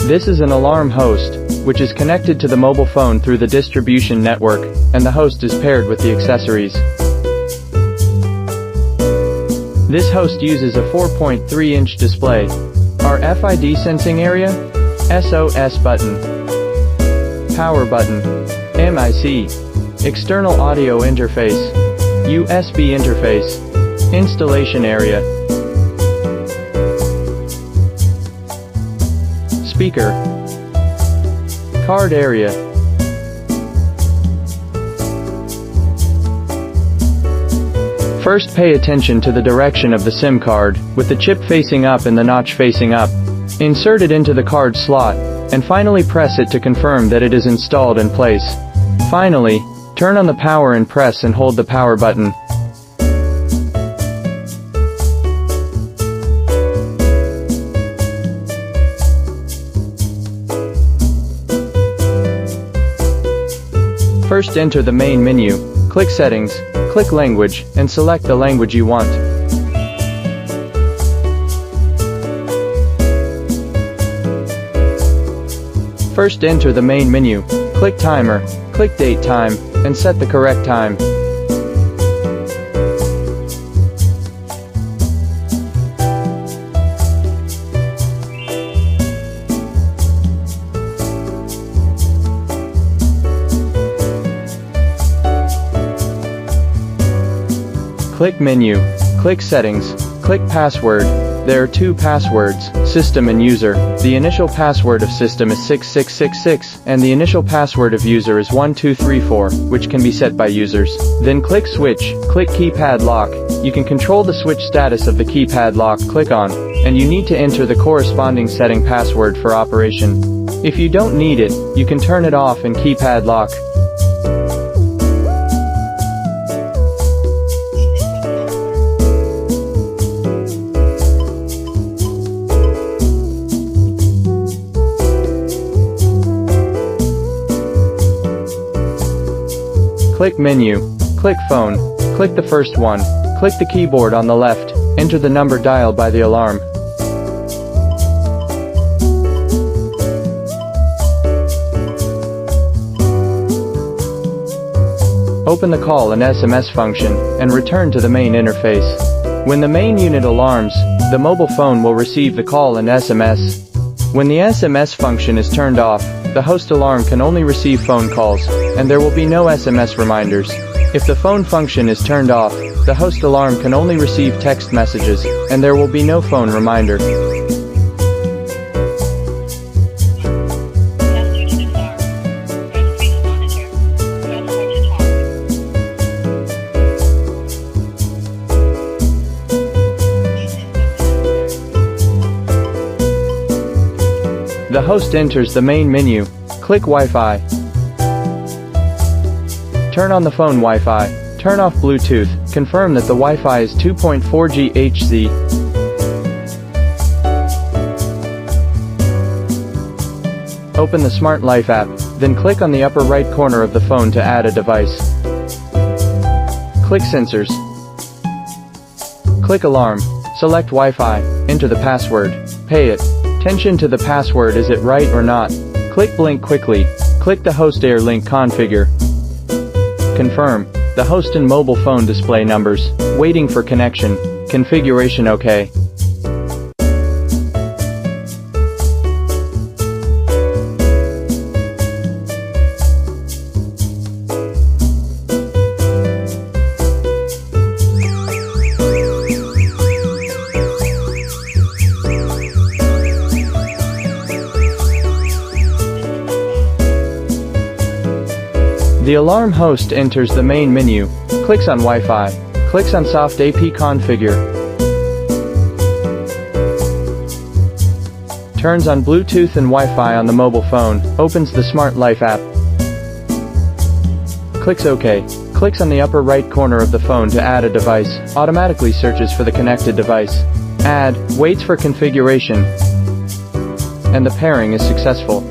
This is an alarm host, which is connected to the mobile phone through the distribution network, and the host is paired with the accessories. This host uses a 4.3-inch display, RFID sensing area, SOS button, power button, MIC, external audio interface, USB interface, installation area, speaker, card area. First, pay attention to the direction of the SIM card, with the chip facing up and the notch facing up. Insert it into the card slot, and finally press it to confirm that it is installed in place. Finally, turn on the power and press and hold the power button. First, enter the main menu, click Settings, click Language, and select the language you want. First, enter the main menu, click Timer, click Date Time, and set the correct time. Click Menu, click Settings, click Password. There are two passwords, System and User. The initial password of System is 6666, and the initial password of User is 1234, which can be set by users. Then click Switch, click Keypad Lock. You can control the switch status of the keypad lock, click on, and you need to enter the corresponding setting password for operation. If you don't need it, you can turn it off in Keypad Lock. Click Menu, click Phone, click the first one, click the keyboard on the left, enter the number dialed by the alarm. Open the call and SMS function, and return to the main interface. When the main unit alarms, the mobile phone will receive the call and SMS. When the SMS function is turned off, the host alarm can only receive phone calls, and there will be no SMS reminders. If the phone function is turned off, the host alarm can only receive text messages, and there will be no phone reminder. The host enters the main menu, click Wi-Fi. Turn on the phone Wi-Fi, turn off Bluetooth, confirm that the Wi-Fi is 2.4 GHz. Open the Smart Life app, then click on the upper right corner of the phone to add a device. Click Sensors. Click Alarm, select Wi-Fi, enter the password, pay it. Attention to the password, is it right or not? Click Blink quickly, click the host Air Link configure. Confirm, the host and mobile phone display numbers, waiting for connection, configuration OK. The alarm host enters the main menu, clicks on Wi-Fi, clicks on Soft AP Configure, turns on Bluetooth and Wi-Fi on the mobile phone, opens the Smart Life app, clicks OK, clicks on the upper right corner of the phone to add a device, automatically searches for the connected device, add, waits for configuration, and the pairing is successful.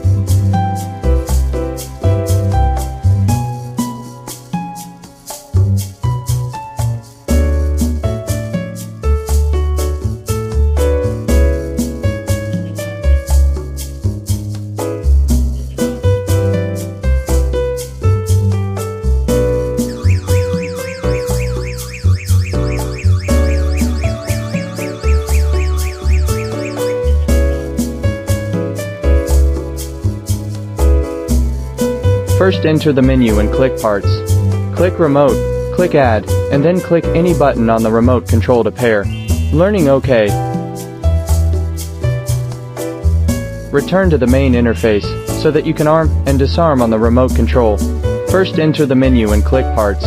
First enter the menu and click Parts. Click Remote, click Add, and then click any button on the remote control to pair. Learning OK. Return to the main interface, so that you can arm and disarm on the remote control. First enter the menu and click Parts.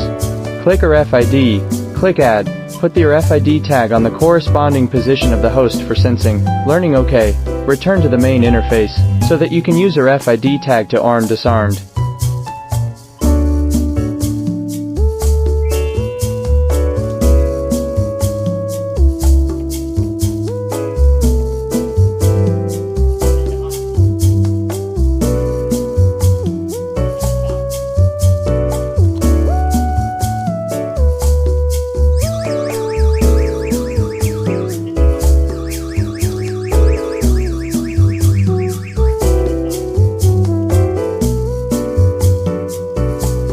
Click RFID, click Add, put the RFID tag on the corresponding position of the host for sensing. Learning OK. Return to the main interface, so that you can use RFID tag to arm disarmed.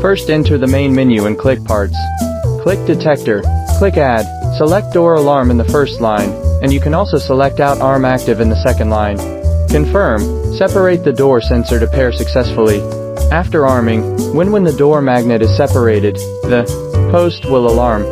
First enter the main menu and click Parts. Click Detector, click Add, select Door Alarm in the first line, and you can also select Out Arm Active in the second line. Confirm, separate the door sensor to pair successfully. After arming, when the door magnet is separated, the post will alarm.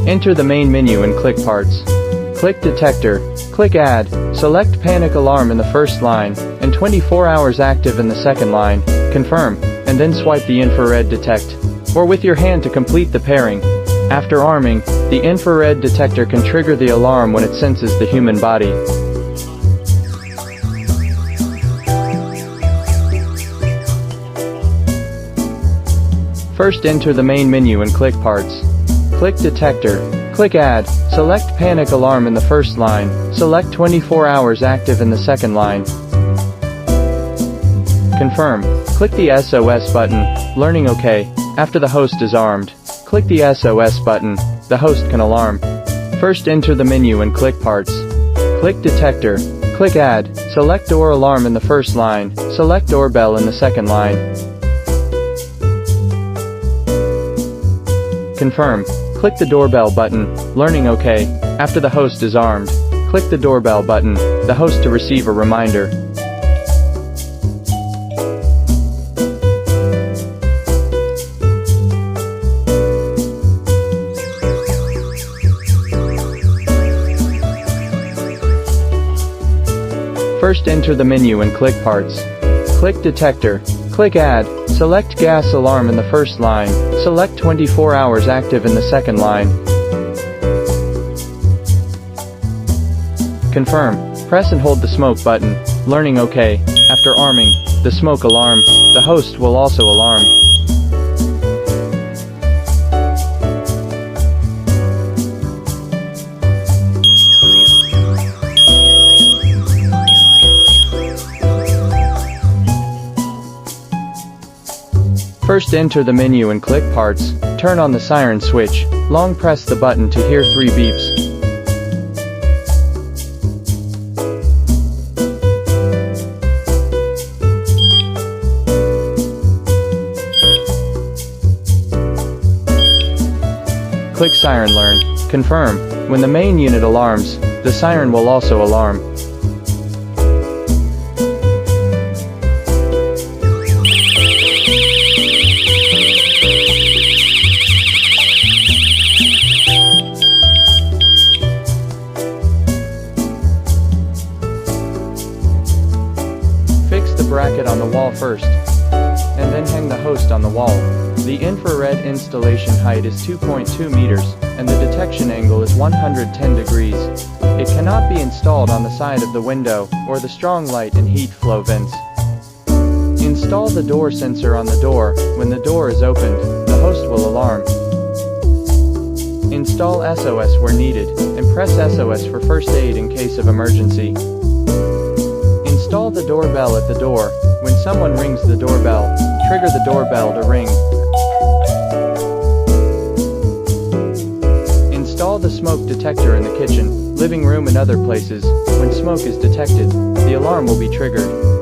Enter the main menu and click Parts. Click Detector, click Add, select Panic Alarm in the first line, and 24 hours active in the second line. Confirm, and then swipe the infrared detect, or with your hand to complete the pairing. After arming, the infrared detector can trigger the alarm when it senses the human body. First enter the main menu and click Parts. Click Detector, click Add, select Panic Alarm in the first line, select 24 hours active in the second line. Confirm, click the SOS button, learning OK. After the host is armed, click the SOS button, the host can alarm. First enter the menu and click Parts. Click Detector, click Add, select Door Alarm in the first line, select Doorbell in the second line. Confirm, click the Doorbell button, learning OK. After the host is armed, click the Doorbell button, the host to receive a reminder. First enter the menu and click Parts. Click Detector, click Add, select Gas Alarm in the first line, select 24 hours active in the second line. Confirm, press and hold the smoke button, learning OK. After arming, the smoke alarm, the host will also alarm. First enter the menu and click Parts, turn on the siren switch, long press the button to hear 3 beeps. Click Siren Learn, confirm, when the main unit alarms, the siren will also alarm. Fix the bracket on the wall first, and then hang the host on the wall. The infrared installation height is 2.2 meters, and the detection angle is 110 degrees. It cannot be installed on the side of the window, or the strong light and heat flow vents. Install the door sensor on the door. When the door is opened, the host will alarm. Install SOS where needed, and press SOS for first aid in case of emergency. Install the doorbell at the door. When someone rings the doorbell, trigger the doorbell to ring. Install the smoke detector in the kitchen, living room and other places. When smoke is detected, the alarm will be triggered.